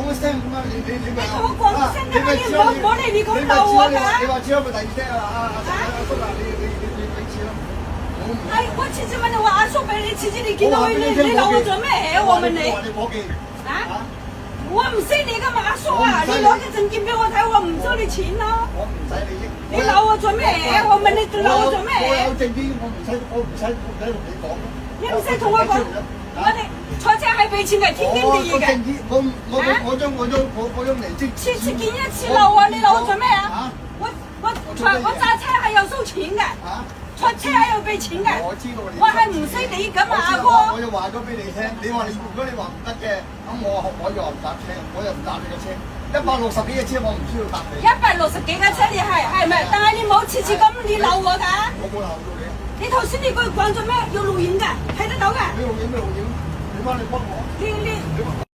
個聲咁啊！你咪我講聲㗎，你唔好嚟你咁鬧我㗎。你話只有咪第二聲啊？阿叔啊，你俾錢啦！哎，我次次問你話阿叔俾你，次次你見到佢你鬧我做咩？我問你。你伙計啊？我唔識你㗎嘛，阿叔啊！你攞個證件俾我睇，我唔收你錢咯。我唔使你益。你鬧我做咩？我問你鬧我做咩？我有證件，我唔使同你講。你唔使同我講，我哋賽車係俾錢嘅，天經地義嘅。我將離職。次次見一次鬧我，你鬧我做咩啊？我揸車係有收錢嘅，賽車係有俾錢嘅。我知道你。我係唔識你咁啊，阿哥。我就話咗俾你聽，如果你話唔得嘅，咁我又唔搭車，我又唔搭你嘅車。160幾嘅車我唔需要搭你。160幾架車你係咪？但係你冇次次咁你鬧我㗎。我冇鬧到你。你頭先你講咗咩？要錄影㗎，睇得到㗎。你錄影？你翻嚟幫我。你。